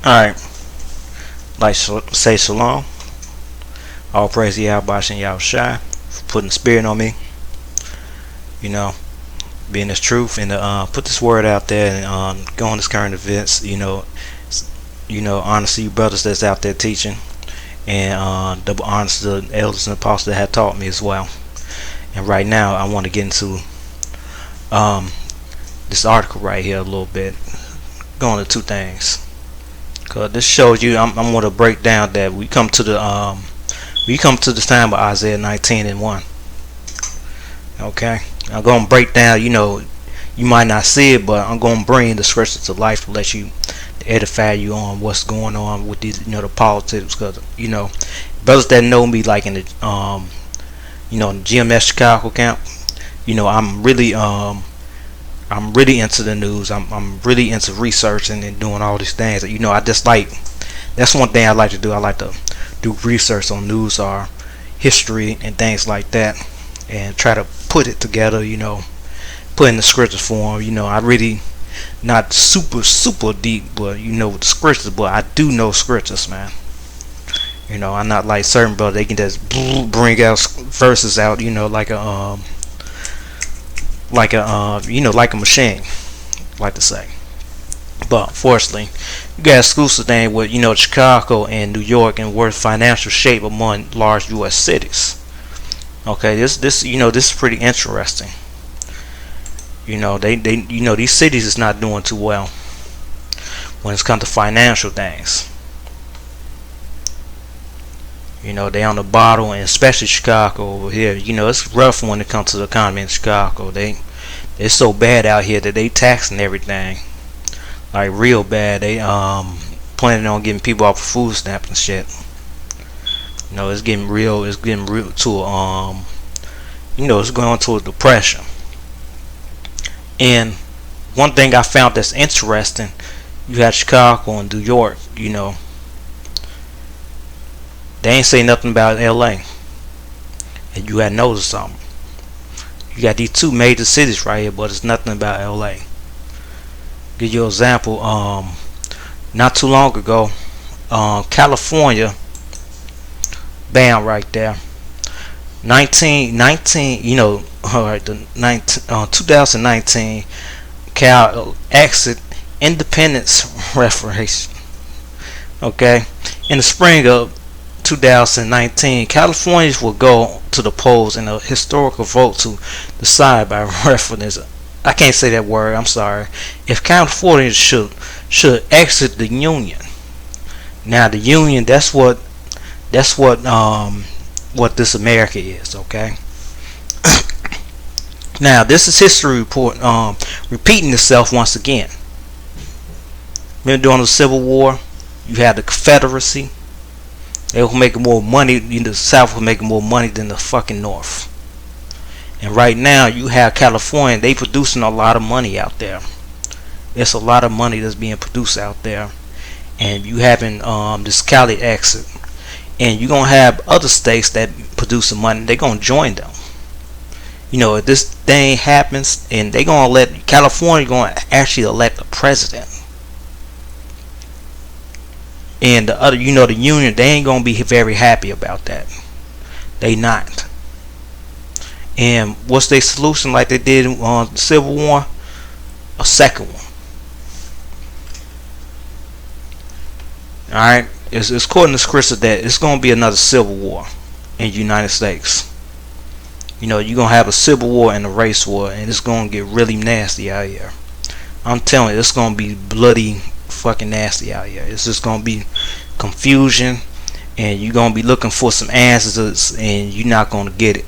Alright, like say shalom. All praise to Yahweh and Yahweh Shai for putting the spirit on me. You know, being this truth and put this word out there and go on this current events. Honestly, you brothers that's out there teaching, and double honors to the elders and apostles that have taught me as well. And right now, I want to get into this article right here a little bit. Going to two things. Cause this shows you, I'm going to break down that we come to the time of Isaiah 19:1. Okay, I'm going to break down. You might not see it, but I'm going to bring the scriptures to life to let you, to edify you on what's going on with these, the politics. Cause brothers that know me, like in the the GMS Chicago camp, I'm really into the news. I'm really into researching and doing all these things. I just like, that's one thing I like to do. I like to do research on news or history and things like that, and try to put it together. Put in the scripture form. I really not super deep, but with the scriptures. But I do know scriptures, man. I'm not like certain brothers. They can just bring out verses out. Like a machine, like to say. But unfortunately, you got exclusive thing with Chicago and New York and worth financial shape among large U.S. cities. Okay, this is pretty interesting. These cities is not doing too well when it's come to financial things. They on the bottle, and especially Chicago over here. It's rough when it comes to the economy in Chicago. It's so bad out here that they taxing everything, like real bad. They planning on getting people off of food stamps and shit. It's getting real. It's getting real to it's going to a depression. And one thing I found that's interesting, you have Chicago and New York. They ain't say nothing about LA, and you had noticed something. You got these two major cities right here, but it's nothing about LA. Give you an example. Not too long ago, California, bam, right there. 2019 Cal exit independence referendum. Okay, in the spring of 2019, Californians will go to the polls in a historical vote to decide by referendum. I can't say that word. I'm sorry. If Californians should exit the union. Now the union, that's what this America is. Okay. Now this is history report repeating itself once again. Remember during the Civil War, you had the Confederacy. They were making more money. The South was making more money than the fucking North. And right now, you have California. They producing a lot of money out there. There's a lot of money that's being produced out there. And you having this Cali exit. And you're going to have other states that producing money. They're going to join them. If this thing happens, and they're going to let California going to actually elect a president. And the other, the union, they ain't gonna be very happy about that. They not. And what's their solution, like they did on the Civil War? A second one. All right, it's according to scripture that it's gonna be another Civil War in the United States. You're gonna have a Civil War and a race war, and it's gonna get really nasty out here. I'm telling you, it's gonna be bloody fucking nasty out here. It's just gonna be confusion, and you're gonna be looking for some answers, and you're not gonna get it.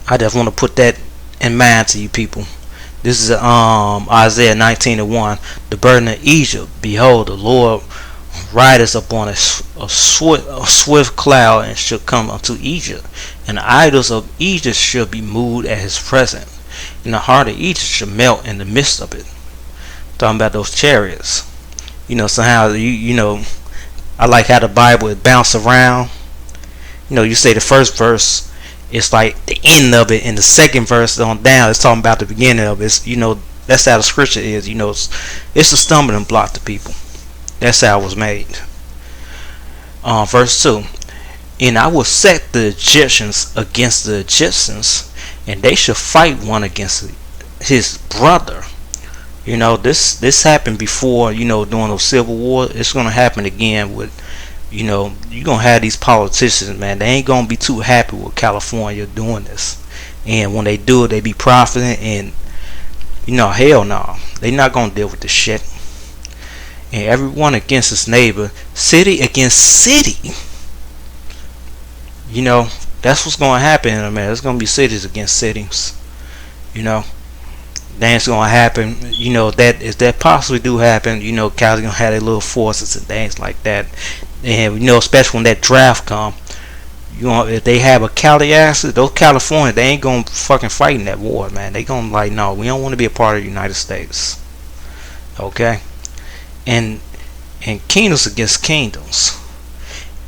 I just want to put that in mind to you people. This is Isaiah 19:1. The burden of Egypt, behold, the Lord rideth upon a swift cloud, and shall come unto Egypt, and the idols of Egypt shall be moved at his presence, and the heart of Egypt shall melt in the midst of it. Talking about those chariots. Somehow I like how the Bible it bounce around. You say the first verse, it's like the end of it, and the second verse on down, it's talking about the beginning of it. It's, That's how the scripture is. It's a stumbling block to people. That's how it was made. Verse 2. And I will set the Egyptians against the Egyptians, and they shall fight one against his brother. This happened before, during the Civil War. It's going to happen again with, you're going to have these politicians, man. They ain't going to be too happy with California doing this. And when they do it, they be profiting. And, hell no. They not going to deal with this shit. And everyone against his neighbor, city against city. That's what's going to happen, man. There's going to be cities against cities. That's going to happen. That if that possibly do happen, Cali's going to have their little forces and things like that. And, especially when that draft come, if they have a Cali accident, those California, they ain't going to fucking fight in that war, man. They going to like, no, we don't want to be a part of the United States. Okay? And kingdoms against kingdoms.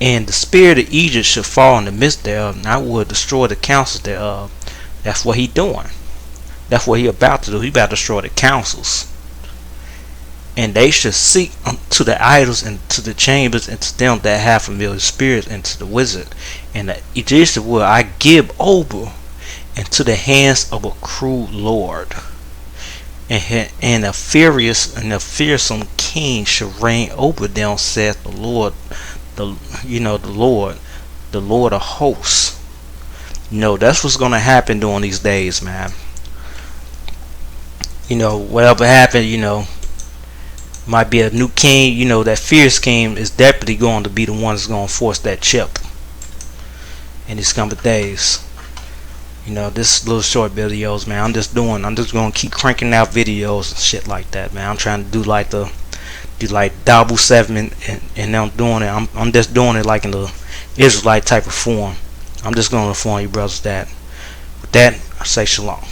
And the spirit of Egypt shall fall in the midst thereof, and I will destroy the counsels thereof. That's what he doing. That's what he about to do. He about to destroy the councils. And they shall seek to the idols and to the chambers and to them that have familiar spirits and to the wizard. And the Egyptian will I give over into the hands of a cruel lord. And a furious and a fearsome king shall reign over them, saith the Lord. The Lord of hosts. That's what's gonna happen during these days, man. Whatever happened, might be a new king. That fierce king is definitely going to be the one that's gonna force that chip in these coming days. This little short videos, man. I'm just gonna keep cranking out videos and shit like that, man. I'm trying to do like double 7 and I'm doing it. I'm just doing it like in the Israelite type of form. I'm just going to inform you brothers that with that I say shalom.